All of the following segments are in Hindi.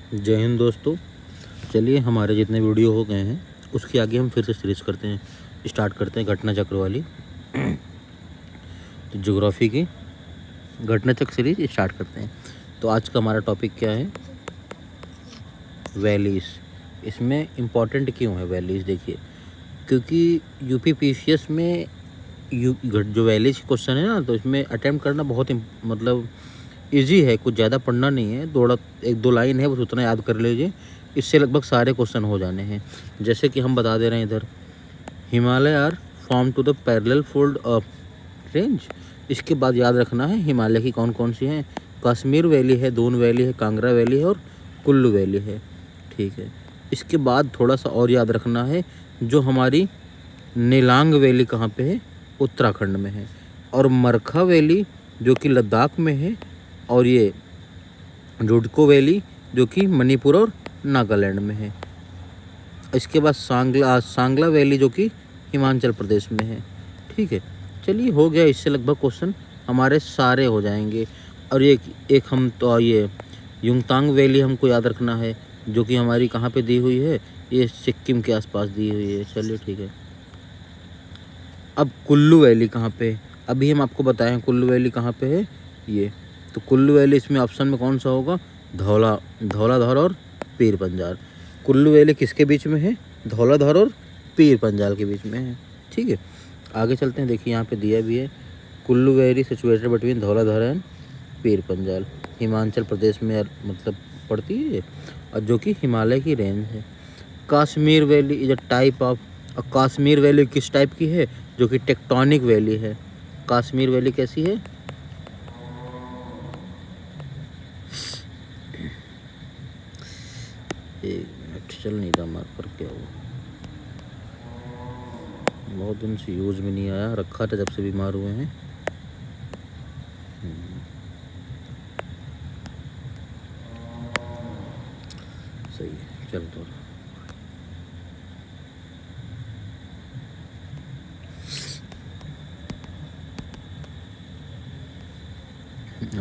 जय हिंद दोस्तों। चलिए हमारे जितने वीडियो हो गए हैं उसके आगे हम फिर से सीरीज़ करते हैं, स्टार्ट करते हैं घटना चक्र वाली। तो ज्योग्राफी की घटना चक्र सीरीज स्टार्ट करते हैं। तो आज का हमारा टॉपिक क्या है? वैलीज़। इसमें इम्पॉर्टेंट क्यों है वैलीज़? देखिए, क्योंकि यूपीपीसीएस में जो वैलीज क्वेश्चन है ना, तो इसमें अटैम्प्ट करना बहुत मतलब इजी है, कुछ ज़्यादा पढ़ना नहीं है, थोड़ा एक दो लाइन है बस, उतना याद कर लीजिए, इससे लगभग सारे क्वेश्चन हो जाने हैं। जैसे कि हम बता दे रहे हैं इधर, Himalaya are form to the parallel fold of range. इसके बाद याद रखना है हिमालय की कौन कौन सी हैं। कश्मीर वैली है, दून वैली है, कांगड़ा वैली है और कुल्लू वैली है। ठीक है, इसके बाद थोड़ा सा और याद रखना है, जो हमारी नेलांग वैली कहाँ पे है? उत्तराखंड में है। और मरखा वैली जो कि लद्दाख में है, और ये रुडको वैली जो कि मणिपुर और नागालैंड में है। इसके बाद सांगला वैली जो कि हिमाचल प्रदेश में है। ठीक है, चलिए हो गया, इससे लगभग क्वेश्चन हमारे सारे हो जाएंगे। और एक हम तो ये युमतांग वैली हमको याद रखना है, जो कि हमारी कहाँ पे दी हुई है? ये सिक्किम के आसपास दी हुई है। चलिए ठीक है। अब कुल्लू वैली कहाँ पे? अभी हम आपको बताएं कुल्लू वैली कहाँ पे है ये। तो कुल्लू वैली इसमें ऑप्शन में कौन सा होगा? धौलाधार और पीर पंजाल। कुल्लू वैली किसके बीच में है? धौलाधार और पीर पंजाल के बीच में है। ठीक है, आगे चलते हैं। देखिए यहाँ पे दिया भी है, Kullu valley situated between Dhauladhar and Pir Panjal, Himachal Pradesh में मतलब पड़ती है, और जो कि हिमालय की रेंज है। Kashmir valley is a type of, Kashmir valley किस टाइप की है? जो कि टेक्टोनिक वैली है। कश्मीर वैली कैसी है? एक मिनट, चल नहीं था मार पर, क्या हुआ? बहुत दिन से यूज़ में नहीं आया, रखा था जब से बीमार हुए हैं। सही है, चल तो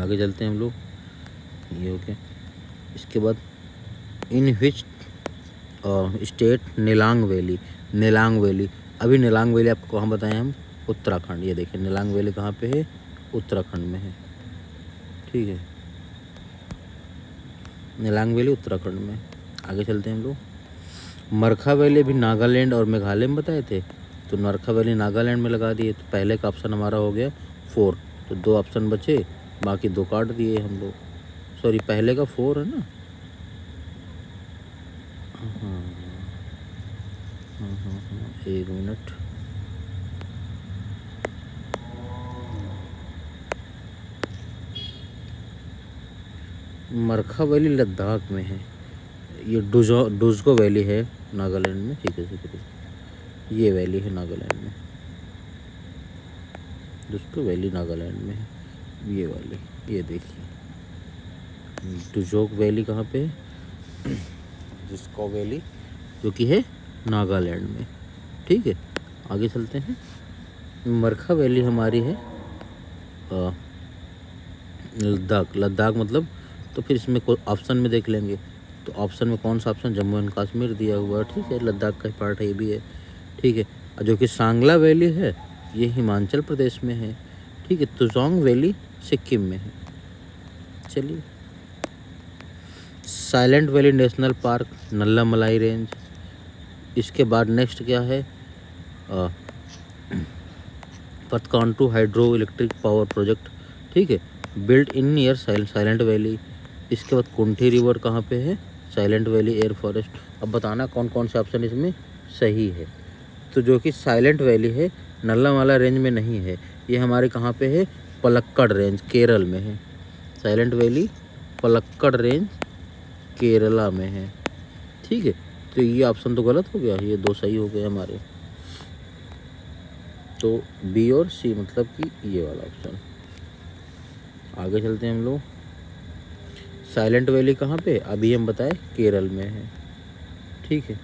आगे चलते हैं हम लोग। ये हो गया। इसके बाद इन विच स्टेट नेलांग वैली। अभी नेलांग वैली आपको कहाँ बताएं हम? उत्तराखंड। ये देखिए नेलांग वैली कहाँ पे है? उत्तराखंड में है। ठीक है, नेलांग वैली उत्तराखंड में। आगे चलते हैं हम लोग। मरखा वैली अभी नागालैंड और मेघालय में बताए थे, तो मरखा वैली नागालैंड में लगा दिए। तो पहले का ऑप्शन हमारा हो गया 4, तो 2 ऑप्शन बचे, बाकी 2 काट दिए हम लोग। सॉरी, पहले का 4 है ना। हाँ, 1 मिनट। मरखा वैली लद्दाख में है। ये डुज़को वैली है नागालैंड में। ठीक है, ये वैली है नागालैंड में, डुज़को वैली नागालैंड में है। ये वाली, ये देखिए डुज़ोक वैली कहाँ पे है? डुज़को वैली जो कि है नागालैंड में। ठीक है, आगे चलते हैं। मरखा वैली हमारी है लद्दाख मतलब, तो फिर इसमें ऑप्शन में देख लेंगे। तो ऑप्शन में कौन सा ऑप्शन? जम्मू एंड कश्मीर दिया हुआ है। ठीक है, लद्दाख का पार्ट है, ये भी है। ठीक है, और जो कि सांगला वैली है ये हिमाचल प्रदेश में है। ठीक है, तुजोंग वैली सिक्किम में है। चलिए, साइलेंट वैली नेशनल पार्क नल्ला मलाई रेंज। इसके बाद नेक्स्ट क्या है? पतकांटू हाइड्रो इलेक्ट्रिक पावर प्रोजेक्ट। ठीक है, built in near silent valley. इसके बाद कुंठी रिवर कहाँ पे है? Silent valley air forest. अब बताना कौन कौन से ऑप्शन इसमें सही है। तो जो कि साइलेंट वैली है नल्लामाला रेंज में नहीं है, ये हमारे कहाँ पे है? पलक्कड़ रेंज केरल में है। Silent valley Palakkad range Kerala में है। ठीक है, तो ये ऑप्शन तो गलत हो गया, ये 2 सही हो गए हमारे। तो बी और सी मतलब कि ये वाला ऑप्शन। आगे चलते हैं हम लोग। साइलेंट वैली कहाँ पे? अभी हम बताए केरल में है। ठीक है,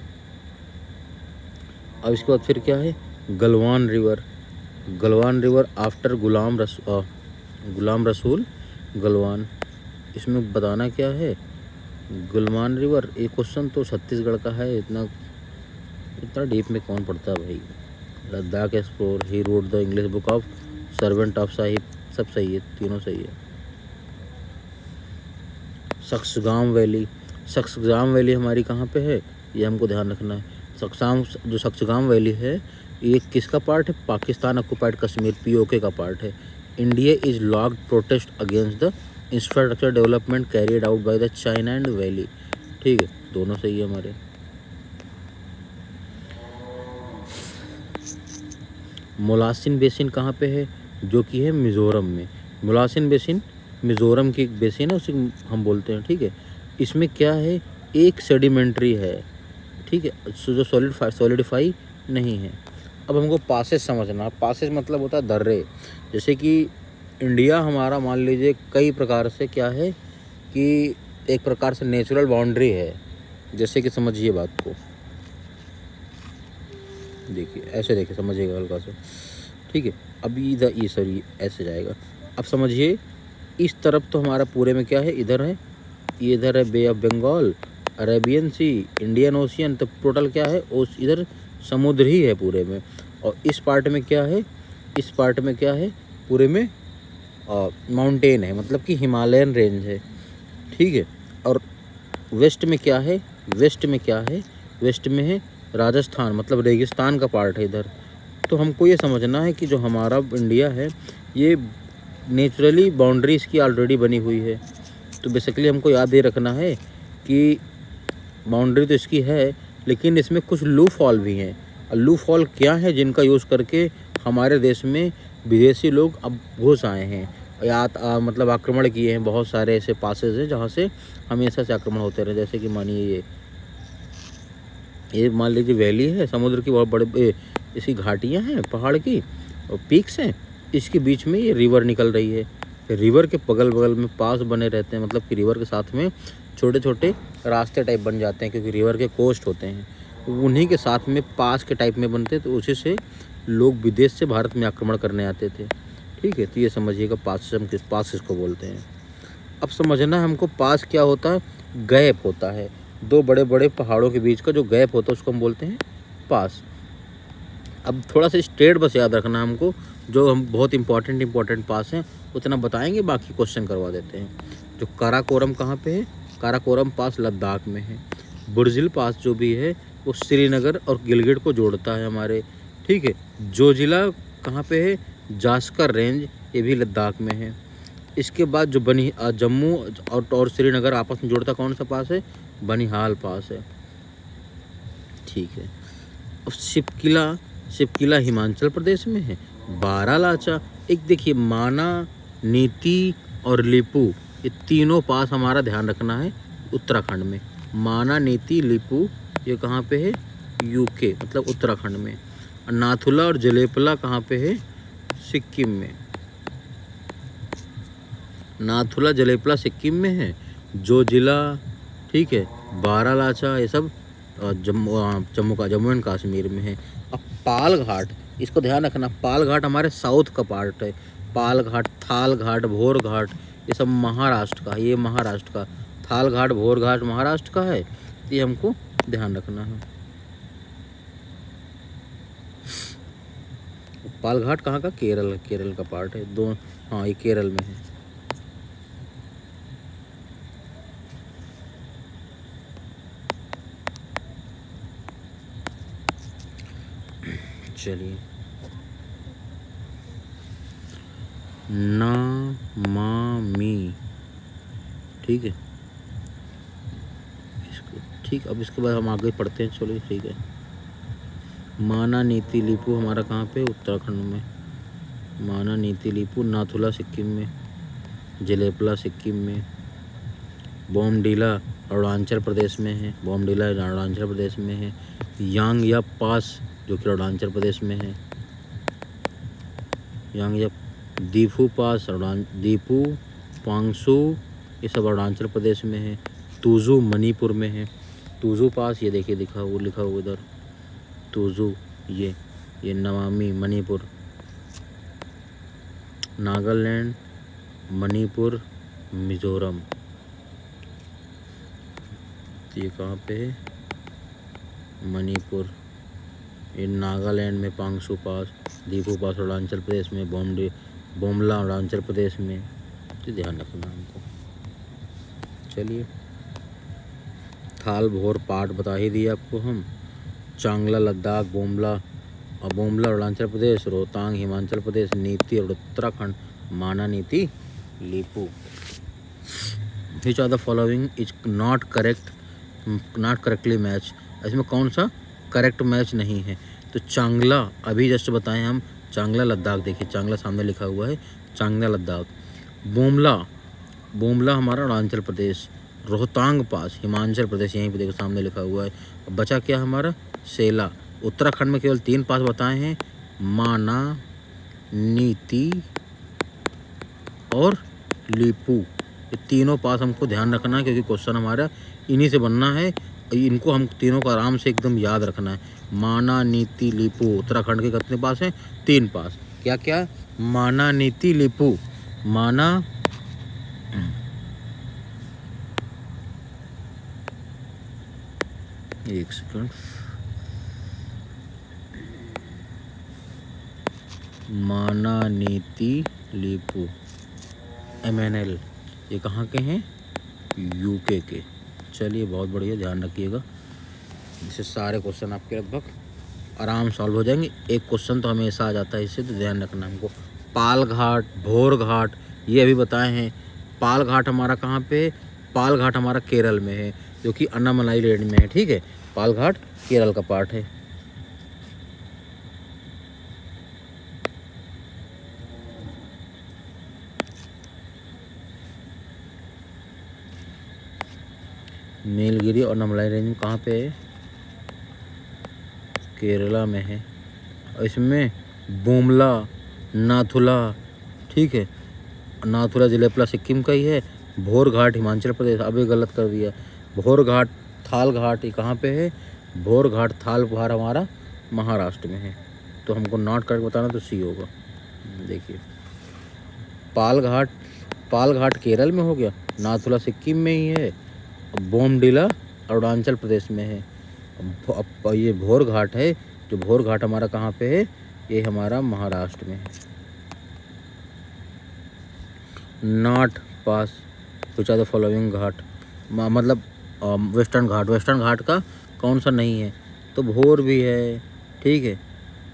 अब इसके बाद फिर क्या है? Galwan river after Ghulam Rasool Galwan. इसमें बताना क्या है? गुलमान रिवर, ये क्वेश्चन तो छत्तीसगढ़ का है। इतना इतना डीप में कौन पढ़ता है भाई। Ladakh explore, he road the English book of servant of Sahib, सब सही है, तीनों सही है। सक्सगाम वैली, सक्सगाम वैली हमारी कहाँ पे है, ये हमको ध्यान रखना है। जो सक्सगाम वैली है ये किसका पार्ट है, पाकिस्तान ऑक्युपाइड कश्मीर पीओके का पार्ट है। India is long protest against the infrastructure development carried out by the China and valley. ठीक है, दोनों सही है हमारे। मोलासिन बेसिन कहाँ पे है, जो कि है मिज़ोरम में। मोलासिन बेसिन मिज़ोरम की एक बेसिन है, उसे हम बोलते हैं। ठीक है, इसमें क्या है, एक सेडिमेंट्री है। ठीक है, जो सॉलिडिफाई नहीं है। अब हमको पासेस समझना, पासेस मतलब होता है दर्रे। जैसे कि इंडिया हमारा मान लीजिए कई प्रकार से क्या है कि एक प्रकार से नेचुरल बाउंड्री है। जैसे कि समझिए बात को, देखिए ऐसे, देखिए समझिएगा हल्का से। ठीक है, अभी इधर ये सॉरी ऐसे जाएगा। अब समझिए इस तरफ तो हमारा पूरे में क्या है, इधर है, ये इधर है bay of Bengal, Arabian sea, Indian ocean, तो टोटल क्या है, इधर समुद्र ही है पूरे में। और इस पार्ट में क्या है, इस पार्ट में क्या है, पूरे में माउंटेन है, मतलब कि हिमालयन रेंज है। ठीक है, और वेस्ट में क्या है, वेस्ट में क्या है, वेस्ट में है राजस्थान, मतलब रेगिस्तान का पार्ट है इधर। तो हमको ये समझना है कि जो हमारा इंडिया है ये नेचुरली बाउंड्री इसकी ऑलरेडी बनी हुई है। तो बेसिकली हमको याद ये रखना है कि बाउंड्री तो इसकी है, लेकिन इसमें कुछ लू फॉल भी हैं। और लू फॉल क्या है, जिनका यूज़ करके हमारे देश में विदेशी लोग अब घुस आए हैं या मतलब आक्रमण किए हैं। बहुत सारे ऐसे पासेज हैं जहाँ से हमेशा से आक्रमण होते रहे। जैसे कि मानिए ये मान लीजिए वैली है, समुद्र की बहुत बड़े इसकी घाटियाँ हैं, पहाड़ की और पीक्स हैं, इसके बीच में ये रिवर निकल रही है। रिवर के बगल बगल में पास बने रहते हैं, मतलब कि रिवर के साथ में छोटे छोटे रास्ते टाइप बन जाते हैं, क्योंकि रिवर के कोस्ट होते हैं, उन्हीं के साथ में पास के टाइप में बनते, तो उसी से लोग विदेश से भारत में आक्रमण करने आते थे। ठीक है, तो ये समझिएगा पास हम पास किसको बोलते हैं। अब समझना है हमको, पास क्या होता है, गैप होता है, दो बड़े बड़े पहाड़ों के बीच का जो गैप होता है उसको हम बोलते हैं पास। अब थोड़ा सा स्टेट बस याद रखना हमको, जो हम बहुत इंपॉर्टेंट पास हैं उतना बताएंगे, बाकी क्वेश्चन करवा देते हैं। जो काराकोरम कहाँ पे है, काराकोरम पास लद्दाख में है। बुर्जिल पास जो भी है वो श्रीनगर और गिलगित को जोड़ता है हमारे। ठीक है, जो जिला कहाँ पे है, जास्कर रेंज, ये भी लद्दाख में है। इसके बाद जो जम्मू और श्रीनगर आपस में जोड़ता कौन सा पास है, बनिहाल पास है। ठीक है, और शिपकिला हिमाचल प्रदेश में है। बारालाचा, एक देखिए माना, नीति और लिपू, ये तीनों पास हमारा ध्यान रखना है उत्तराखंड में। माना, नीति, लिपू ये कहाँ पे है, यूके मतलब उत्तराखंड में। और नाथुला और जलेपला कहाँ पे है, सिक्किम में। नाथुला जलेपला सिक्किम में है। जो जिला, ठीक है, बारालाचा ये सब जम्मू एंड कश्मीर में है। अब पाल घाट, इसको ध्यान रखना, पाल घाट हमारे साउथ का पार्ट है। पाल घाट, थाल घाट, भोर घाट ये सब महाराष्ट्र का, ये महाराष्ट्र का। थाल घाट, भोर घाट महाराष्ट्र का है, ये हमको ध्यान रखना है। पाल घाट कहाँ का, केरल का पार्ट है। दो, हाँ ये केरल में है। चलिए, नमामि, ठीक है इसको। ठीक, अब इसके बाद हम आगे पढ़ते हैं। चलिए ठीक है। माना, नीति, लिपू हमारा कहाँ पे, उत्तराखंड में। माना, नीति, लिपू, नाथुला सिक्किम में, जलेपला सिक्किम में, बोमडीला अरुणाचल प्रदेश में है। बोमडीला अरुणाचल प्रदेश में है। यांगयप पास जो कि अरुणाचल प्रदेश में है। यांगयप, दीफू पास, दीफू, पांगसू ये सब अरुणाचल प्रदेश में है। तुजू मणिपुर में है। तुजू पास ये देखिए लिखा हुआ उधर, तुजू ये नमामि मणिपुर। नागालैंड, मणिपुर, मिजोरम। तो ये कहाँ पे है? मणिपुर। ये नागालैंड में पांगसू पास, दीपू पास अरुणाचल प्रदेश में, बोमला अरुणाचल प्रदेश में। तो ध्यान रखना हमको। चलिए, थाल भोर पाठ बता ही दिए आपको हम। चांगला लद्दाख, बोमला अरुणाचल प्रदेश, रोहतांग हिमाचल प्रदेश, नीति और Uttarakhand, Mana Niti Lipu. Which are the following is not correctly match. इसमें कौन सा करेक्ट मैच नहीं है? तो चांगला अभी जस्ट बताएं हम, चांगला लद्दाख। देखिए चांगला सामने लिखा हुआ है, चांगला लद्दाख। बोमला हमारा अरुणाचल प्रदेश। रोहतांग पास हिमाचल प्रदेश, यहीं पे देखो सामने लिखा हुआ है। अब बचा क्या हमारा? सेला। उत्तराखंड में केवल 3 पास बताए हैं, माना, नीति और लीपू। ये तीनों पास हमको ध्यान रखना है, क्योंकि क्वेश्चन हमारा इन्हीं से बनना है। इनको हम तीनों को आराम से एकदम याद रखना है। माना, नीति, लीपू। उत्तराखंड के कितने पास हैं? 3 पास। क्या क्या? माना, नीति, लीपू। माना, एक सेकंड, माना, नीति, लीपू, MNL। ये कहाँ के हैं? UK के। चलिए बहुत बढ़िया, ध्यान रखिएगा। इससे सारे क्वेश्चन आपके लगभग आराम सॉल्व हो जाएंगे। एक क्वेश्चन तो हमेशा आ जाता है इससे, तो ध्यान रखना हमको। पाल घाट, भोर घाट, ये अभी बताए हैं। पाल घाट हमारा कहाँ पे है? पाल घाट हमारा केरल में है, जो कि अन्नामलाई रेंज में है। ठीक है, पाल घाट केरल का पार्ट है। नीलगिरी और अन्नामलाई रेंज में कहाँ पे है? केरला में है। और इसमें बोमला, नाथुला, ठीक है, नाथुला जिलेपला सिक्किम का ही है। भोर घाट हिमाचल प्रदेश, अभी गलत कर दिया। भोर घाट, थाल घाट, ये कहाँ पे है? भोर घाट, थाल पहाड़ हमारा महाराष्ट्र में है। तो हमको नॉट करेक्ट बताना, तो सी होगा। देखिए, पाल घाट केरल में हो गया, नाथुला सिक्किम में ही है, बोमडिला अरुणाचल प्रदेश में है। अब ये भोर घाट है, जो भोर घाट हमारा कहाँ पे है? ये हमारा महाराष्ट्र में है। Not pass which are the following ghat, मतलब वेस्टर्न घाट का कौन सा नहीं है? तो भोर भी है, ठीक है,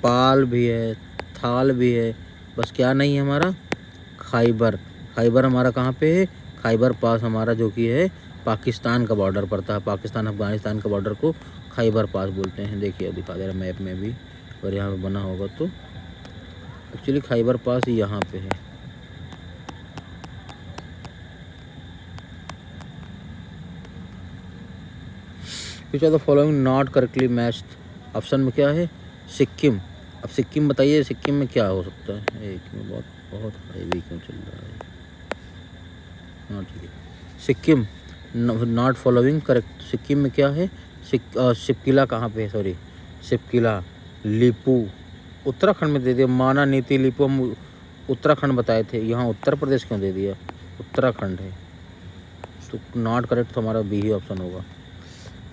पाल भी है, थाल भी है, बस क्या नहीं है हमारा? खैबर हमारा कहाँ पे है? खैबर पास हमारा, जो कि है पाकिस्तान का बॉर्डर पड़ता है। पाकिस्तान अफगानिस्तान का बॉर्डर को खैबर पास बोलते हैं। देखिए अब दिखा दे रहा मैप में भी, अगर यहाँ पे बना होगा तो एक्चुअली खैबर पास यहाँ पे है। Which are the following not correctly matched. Option में क्या है? सिक्किम। अब सिक्किम बताइए, सिक्किम में क्या हो सकता है? एक में बहुत हाईवे क्यों चल रहा है? हाँ ठीक है, Sikkim not following correct. Sikkim में क्या है? शिपकिला कहाँ पे है? सॉरी, शिपकिला, लीपू उत्तराखंड में दे दिया। माना, नीति, लीपू हम उत्तराखंड बताए थे, यहाँ उत्तर प्रदेश क्यों दे दिया? उत्तराखंड है, तो नॉट करेक्ट तो हमारा बी ही ऑप्शन होगा।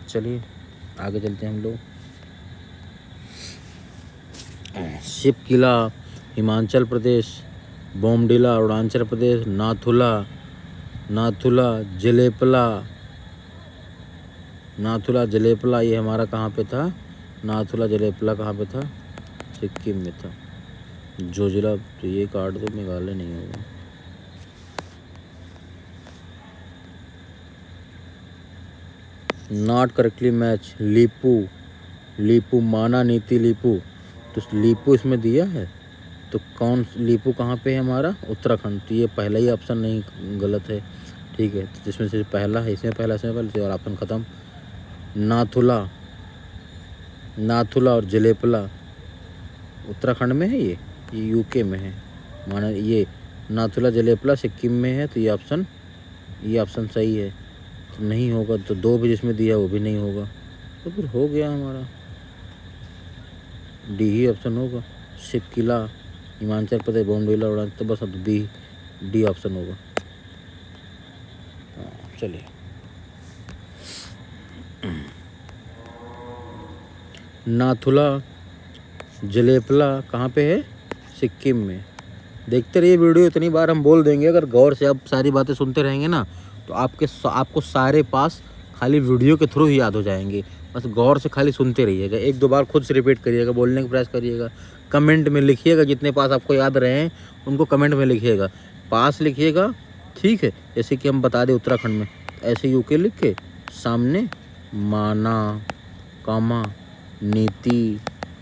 चलिए आगे चलते हैं हम लोग। शिपकिला हिमाचल प्रदेश, बोमडिला अरुणाचल प्रदेश, नाथुला जलेपला ये हमारा कहाँ पे था? नाथुला जलेपला कहाँ पे था? सिक्किम में था। जोजिला, तो ये काट दो, मेघालय नहीं होगा। नॉट करेक्टली मैच, लीपू, माना, नीति, लीपू। तो लीपू इसमें दिया है, तो कौन लीपू कहाँ पे है हमारा? उत्तराखंड। तो ये पहला ही ऑप्शन नहीं, गलत है। ठीक है, तो जिसमें से पहला है, इसमें पहला और ऑप्शन ख़त्म। नाथुला और जलेपला उत्तराखंड में है, ये UK में है। माना ये नाथुला जलेपला सिक्किम में है, तो ये ऑप्शन सही है। तो नहीं होगा, तो 2 भी जिसमें दिया वो भी नहीं होगा, तो फिर हो गया हमारा डी ही ऑप्शन होगा। शिपकिला हिमाचल प्रदेश, बोमडिला अरुणाचल, तो बस अब डी ऑप्शन होगा। चलिए नाथुला जलेपला कहाँ पे है? सिक्किम में। देखते रहिए वीडियो, इतनी बार हम बोल देंगे, अगर गौर से आप सारी बातें सुनते रहेंगे ना तो आपको सारे पास खाली वीडियो के थ्रू ही याद हो जाएंगे। बस गौर से खाली सुनते रहिएगा, 1-2 बार खुद से रिपीट करिएगा, बोलने का प्रयास करिएगा, कमेंट में लिखिएगा, जितने पास आपको याद रहे हैं उनको कमेंट में लिखिएगा, पास लिखिएगा, ठीक है। जैसे कि हम बता दें उत्तराखंड में, ऐसे यूके लिख के सामने माना कामा नीति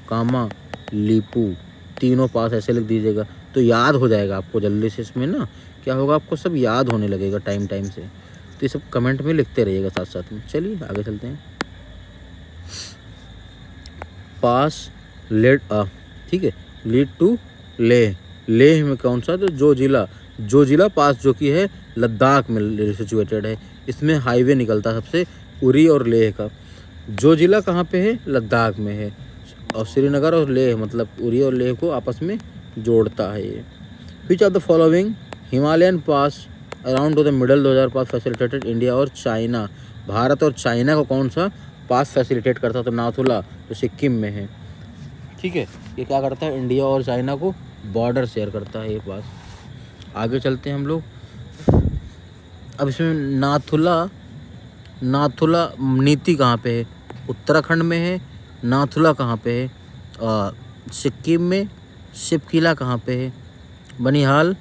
कामा लीपू, तीनों पास ऐसे लिख दीजिएगा तो याद हो जाएगा आपको जल्दी से। इसमें ना क्या होगा, आपको सब याद होने लगेगा टाइम से। तो ये सब कमेंट में लिखते रहिएगा साथ साथ में। चलिए आगे चलते हैं। पास लेट ठीक है, लीड टू लेह। लेह में कौन सा? तो जो जिला पास जो कि है लद्दाख में सिचुएटेड है। इसमें हाईवे निकलता है सबसे उरी और लेह का। जो जिला कहाँ पे है? लद्दाख में है। और श्रीनगर और लेह मतलब उरी और लेह को आपस में जोड़ता है ये। Which of the following Himalayan pass around two the middle 2005 facilitated India और चाइना? भारत और चाइना को कौन सा पास फैसिलिटेट करता? तो नाथुला, तो सिक्किम में है, ठीक है। ये क्या करता है? इंडिया और चाइना को बॉर्डर शेयर करता है ये पास। आगे चलते हैं हम लोग। अब इसमें नाथुला नीति कहाँ पे है? उत्तराखंड में है। नाथुला कहाँ पे है? सिक्किम में। शिपकिला कहाँ पे है? बनिहाल,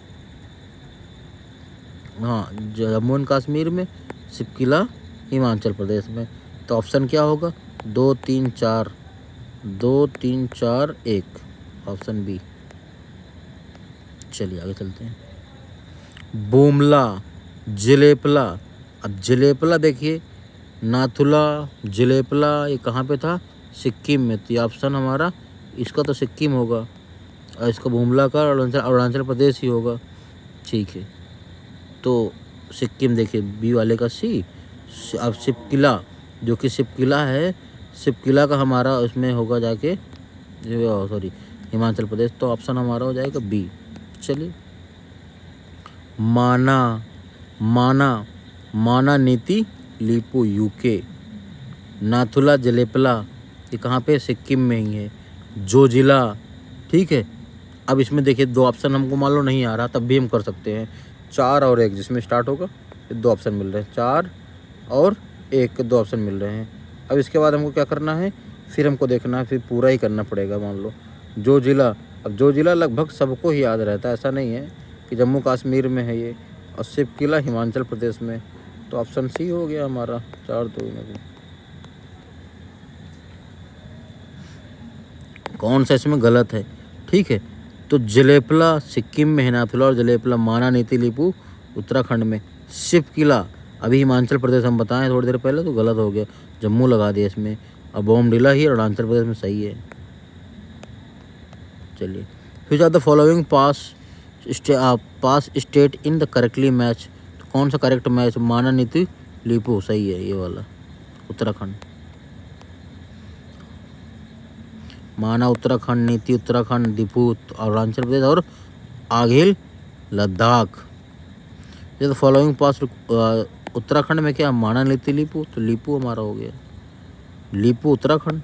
हाँ, जम्मू एंड कश्मीर में। शिपकिला हिमाचल प्रदेश में। तो ऑप्शन क्या होगा? 2 3 4 1, ऑप्शन बी। चलिए आगे चलते हैं। बोमला जलेपला। अब जलेपला देखिए, नाथुला जलेपला ये कहाँ पे था? सिक्किम में। तो ये ऑप्शन हमारा इसका तो सिक्किम होगा और इसका बोमला का अरुणाचल प्रदेश ही होगा, ठीक है। तो सिक्किम देखिए, बी वाले का सी। अब शिपकिला, जो कि शिपकिला है, शिपकिला का हमारा उसमें होगा जाके सॉरी हिमाचल प्रदेश। तो ऑप्शन हमारा हो जाएगा बी। चलिए, माना नीति लीपू यूके। नाथुला जलेपला ये कहाँ पे? सिक्किम में ही है। जो जिला, ठीक है। अब इसमें देखिए 2 ऑप्शन हमको मान लो नहीं आ रहा, तब भी हम कर सकते हैं। 4 और 1 जिसमें स्टार्ट होगा, 2 ऑप्शन मिल रहे हैं। 4 और 1 के 2 ऑप्शन मिल रहे हैं। अब इसके बाद हमको क्या करना है? फिर हमको देखना है, फिर पूरा ही करना पड़ेगा। मान लो जो जिला, अब जो जिला लगभग सबको ही याद रहता है, ऐसा नहीं है कि जम्मू कश्मीर में है ये, और शिपकिला हिमाचल प्रदेश में। तो ऑप्शन सी हो गया हमारा। 4-2 में कौन सा इसमें गलत है? ठीक है, तो जलेपला सिक्किम में है नाथुला, और जलेपला माना नीति लीपू उत्तराखंड में। शिपकिला अभी हिमाचल प्रदेश हम बताएं थोड़ी देर पहले, तो गलत हो गया, जम्मू लगा दिया इसमें। अब बोमडिला ही अरुणाचल प्रदेश में सही है। चलिए, which are the following pass state in the correctly match? तो कौन सा करेक्ट मैच? माना नीति लीपू सही है, ये वाला उत्तराखंड। माना उत्तराखंड, नीति उत्तराखंड, दीपू अरुणाचल प्रदेश, और आघिल लद्दाख। ये फॉलोइंग पास उत्तराखंड में क्या? माना नीति लीपू, तो लीपू हमारा हो गया। Lipu Uttarakhand.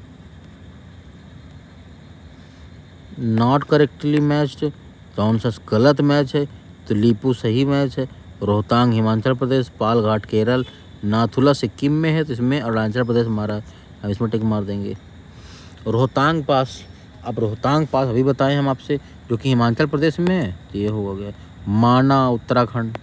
Not correctly matched, कौन सा गलत मैच है? तो लीपू सही मैच है। रोहतांग हिमाचल प्रदेश, पालघाट केरल, नाथुला सिक्किम में है, तो इसमें अरुणाचल प्रदेश हमारा, हम इसमें टिक मार देंगे। रोहतांग पास, अब रोहतांग पास अभी बताएं हम आपसे, जो कि हिमाचल प्रदेश में है, तो ये हो गया। माना उत्तराखंड,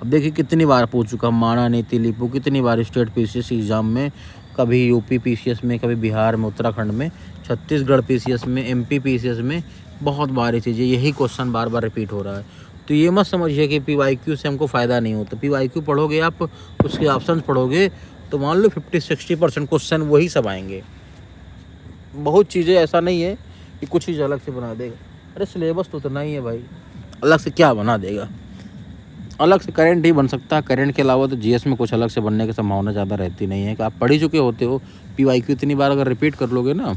अब देखिए कितनी बार पूछ चुका माना नीति लीपू, कितनी बार स्टेट पीसीएस एग्ज़ाम में, कभी यूपी पीसीएस में, कभी बिहार में, उत्तराखंड में, छत्तीसगढ़ पीसीएस में, एमपी पीसीएस में, बहुत बार ये चीज़ें, यही क्वेश्चन बार बार रिपीट हो रहा है। तो ये मत समझिए कि पीवाईक्यू से हमको फ़ायदा नहीं होता। पीवाईक्यू पढ़ोगे आप, उसके ऑप्शन पढ़ोगे, तो मान लो 50-60% क्वेश्चन वही सब आएंगे। बहुत चीज़ें ऐसा नहीं है कि कुछ चीज़ अलग से बना देगा। अरे सिलेबस तो उतना ही है भाई, अलग से क्या बना देगा? अलग से करंट ही बन सकता है, करंट के अलावा तो जीएस में कुछ अलग से बनने की संभावना ज़्यादा रहती नहीं है। कि आप पढ़ ही चुके होते हो, पीवाईक्यू इतनी बार अगर रिपीट कर लोगे ना,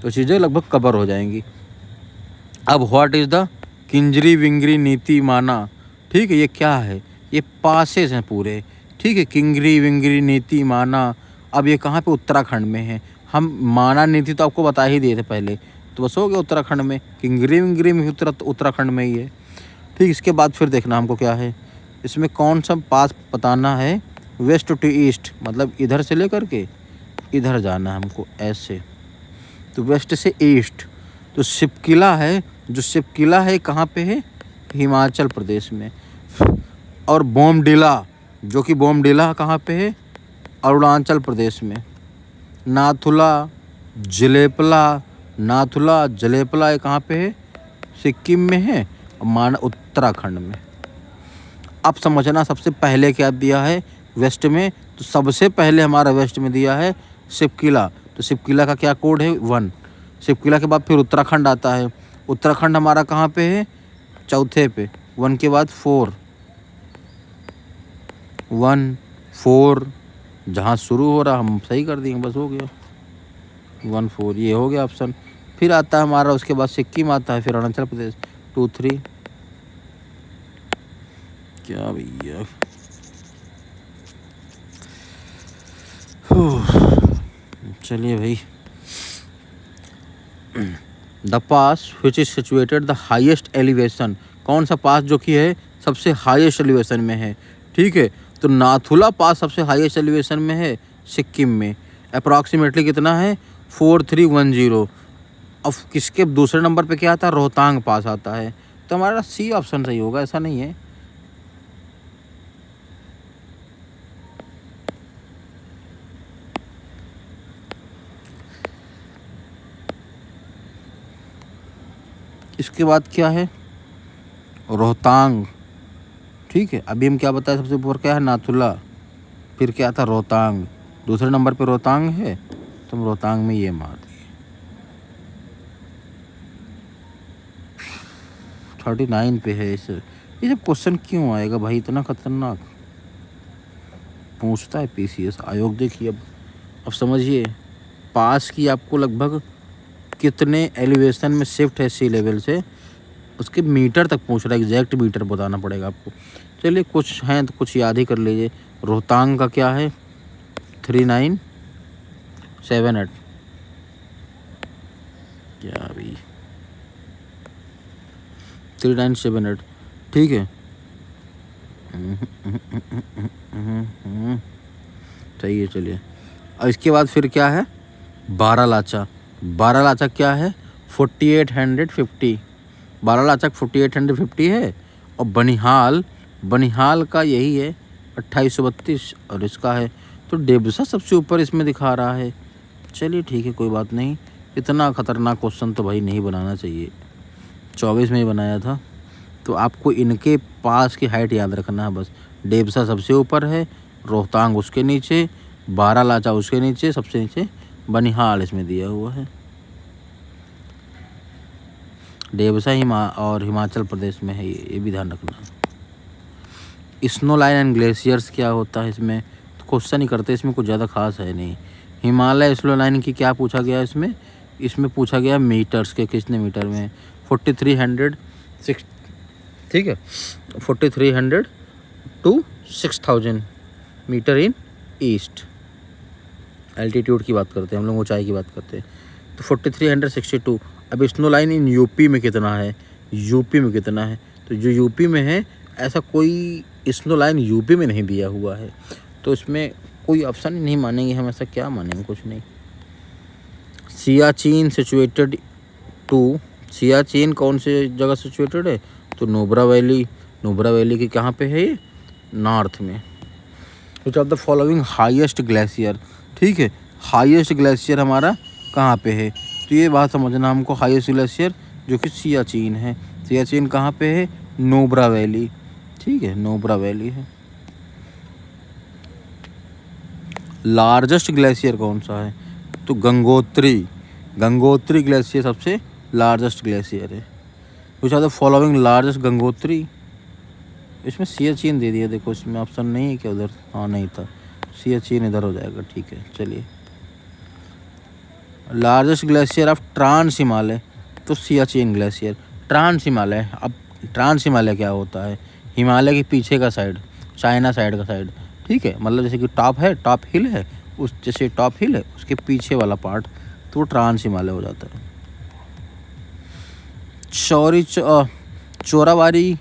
तो चीज़ें लगभग कवर हो जाएंगी। अब व्हाट इज़ द किंजरी विंगरी नीति माना? ठीक है, ये क्या है? ये पासेस हैं पूरे, ठीक है। किंगरी विंगरी नीति माना, अब ये कहाँ पे? उत्तराखंड में है। हम माना नहीं थी तो आपको बता ही दिए थे पहले, तो बस हो गया उत्तराखंड में, किंगरी विंगरी में उत्तराखंड में ही है। ठीक, इसके बाद फिर देखना हमको क्या है इसमें, कौन सा पास बताना है, वेस्ट टू ईस्ट, मतलब इधर से लेकर के इधर जाना है हमको ऐसे, तो वेस्ट से ईस्ट। तो शिपकिला है, जो शिपकिला है कहाँ पे है, हिमाचल प्रदेश में। और बोमडिला, जो कि बोमडिला कहाँ पे है, अरुणाचल प्रदेश में। नाथुला जलेपला ये कहाँ पे है, सिक्किम में है, और माना उत्तराखंड में। अब समझना सबसे पहले क्या दिया है वेस्ट में, तो सबसे पहले हमारा वेस्ट में दिया है शिपकिला, तो शिपकिला का क्या कोड है 1। शिपकिला के बाद फिर उत्तराखंड आता है, उत्तराखंड हमारा कहाँ पे है, चौथे पे, 1 के बाद 4, 1 4 जहाँ शुरू हो रहा हम सही कर देंगे, बस हो गया 1 4, ये हो गया ऑप्शन। फिर आता है हमारा उसके बाद सिक्किम आता है, फिर अरुणाचल प्रदेश 2 3। क्या भैया, चलिए भाई। The pass which is situated the highest elevation, कौन सा पास जो कि है सबसे हाईएस्ट एलिवेशन में है। ठीक है, तो नाथुला पास सबसे हाईएस्ट एलिवेशन में है सिक्किम में, अप्रॉक्सीमेटली कितना है 4310। अब किसके दूसरे नंबर पे क्या आता है, रोहतांग पास आता है, तो हमारा सी ऑप्शन सही होगा, ऐसा नहीं है। इसके बाद क्या है, रोहतांग। ठीक है, अभी हम क्या बताए, सबसे ऊपर क्या है नाथुला, फिर क्या था रोहतांग, दूसरे नंबर पे रोहतांग है, तो हम रोहतांग में ये मार दिए। 39 पे है इस, ये सब क्वेश्चन क्यों आएगा भाई, इतना खतरनाक पूछता है पीसीएस आयोग। देखिए अब समझिए, पास की आपको लगभग कितने एलिवेशन में शिफ्ट है सी लेवल से, उसके मीटर तक पूछ रहा है, एग्जैक्ट मीटर बताना पड़ेगा आपको। चलिए कुछ हैं तो कुछ याद ही कर लीजिए। रोहतांग का क्या है 3978, क्या अभी 3978, ठीक है। सही है, चलिए। और इसके बाद फिर क्या है, बारालाचा। बारालाचा क्या है 4850, बारालाचा 4850 है। और बनिहाल का यही है 2832, और इसका है तो डेबसा सबसे ऊपर इसमें दिखा रहा है। चलिए ठीक है, कोई बात नहीं, इतना ख़तरनाक क्वेश्चन तो भाई नहीं बनाना चाहिए। 24 में ही बनाया था, तो आपको इनके पास की हाइट याद रखना है बस। डेबसा सबसे ऊपर है, रोहतांग उसके नीचे, बारालाचा उसके नीचे, सबसे नीचे बनिहाल इसमें दिया हुआ है। डेबसा और हिमाचल प्रदेश में है, ये भी ध्यान रखना। स्नो लाइन एंड ग्लेशियर्स क्या होता है इसमें, तो क्वेश्चन ही करते, इसमें कुछ ज़्यादा खास है नहीं। हिमालय स्नो लाइन की क्या पूछा गया इसमें पूछा गया मीटर्स के, कितने मीटर में 4306, ठीक है 4300 to 6000 metre in east. Altitude की बात करते हैं हम लोग, ऊंचाई की बात करते हैं, तो 4362। अब स्नो लाइन इन यूपी में कितना है, यूपी में कितना है, तो जो यूपी में है ऐसा कोई स्नो लाइन यूपी में नहीं दिया हुआ है, तो इसमें कोई ऑप्शन ही नहीं मानेंगे हम, ऐसा क्या मानेंगे, कुछ नहीं। सियाचिन सिचुएटेड टू, सियाचिन कौन से जगह सिचुएटेड है, तो नुब्रा वैली की कहाँ पे है ये, नॉर्थ में। Which of the following highest glacier, ठीक है, हाईएस्ट ग्लेशियर हमारा कहाँ पे है, तो ये बात समझना हमको, हाईएस्ट ग्लेशियर जो कि सियाचिन है। सियाचिन कहाँ पे है, नुब्रा वैली, ठीक है, नुब्रा वैली है। लार्जेस्ट ग्लेशियर कौन सा है, तो गंगोत्री ग्लेशियर सबसे लार्जेस्ट ग्लेशियर है। Which are the following largest Gangotri, इसमें सियाचिन दे दिया, देखो इसमें ऑप्शन नहीं है क्या उधर, हाँ नहीं था, सियाचिन इधर हो जाएगा, ठीक है। चलिए, largest glacier of trans Himalaya, तो सियाचिन ग्लेशियर। ट्रांस हिमालय, अब ट्रांस हिमालय क्या होता है, हिमालय के पीछे का साइड, चाइना साइड का साइड, ठीक है, मतलब जैसे कि टॉप है, टॉप हिल है, उस जैसे टॉप हिल है उसके पीछे वाला पार्ट, तो वो ट्रांस हिमालय हो जाता है। चोराबाड़ी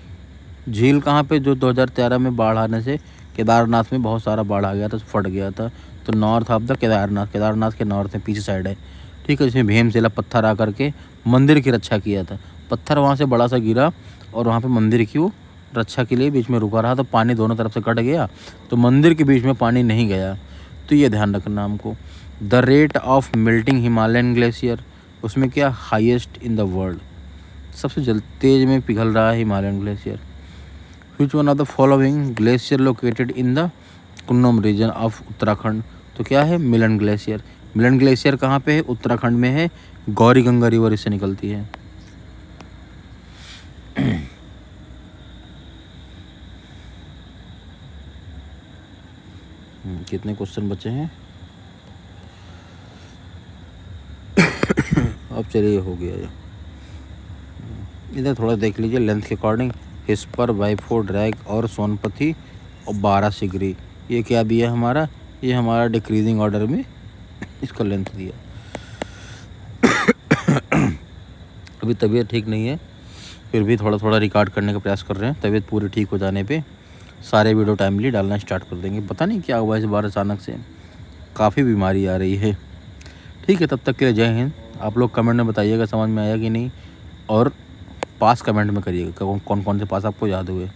झील कहाँ पे, जो 2013 में बाढ़ आने से केदारनाथ में बहुत सारा बाढ़ आ गया था, फट गया था। तो नॉर्थ ऑफ द केदारनाथ के नॉर्थ में पीछे साइड है, ठीक है। जिसमें भीमशिला पत्थर आ करके मंदिर की रक्षा किया था। पत्थर वहाँ से बड़ा सा गिरा और वहाँ पे मंदिर की वो रक्षा के लिए बीच में रुका रहा, तो पानी दोनों तरफ से कट गया, तो मंदिर के बीच में पानी नहीं गया। तो ये ध्यान रखना हमको। The rate of melting Himalayan glacier, उसमें क्या हाईएस्ट इन द वर्ल्ड, सबसे तेज में पिघल रहा है Himalayan glacier. Which one of the following glacier located in the Kunnam region of Uttarakhand, तो क्या है मिलन ग्लेशियर। मिलन ग्लेशियर कहाँ पे है, उत्तराखंड में है। गौरी गंगा रिवर इससे निकलती है। कितने क्वेश्चन बचे हैं? अब चलिए हो गया ये। इधर थोड़ा देख लीजिए लेंथ के अकॉर्डिंग। हिस्पर, वाइफो, ड्रैग और सोनपथी और 12 सिगरी, ये क्या दिया हमारा, ये हमारा डिक्रीजिंग ऑर्डर में इसका लेंथ दिया। अभी तबीयत ठीक नहीं है, फिर भी थोड़ा थोड़ा रिकॉर्ड करने का प्रयास कर रहे हैं। तबीयत पूरी ठीक हो जाने पे सारे वीडियो टाइमली डालना स्टार्ट कर देंगे। पता नहीं क्या हुआ इस बार अचानक से, काफ़ी बीमारी आ रही है। ठीक है, तब तक के लिए जय हिंद। आप लोग कमेंट में बताइएगा समझ में आया कि नहीं, और पास कमेंट में करिएगा कौन कौन से पास आपको याद हुए।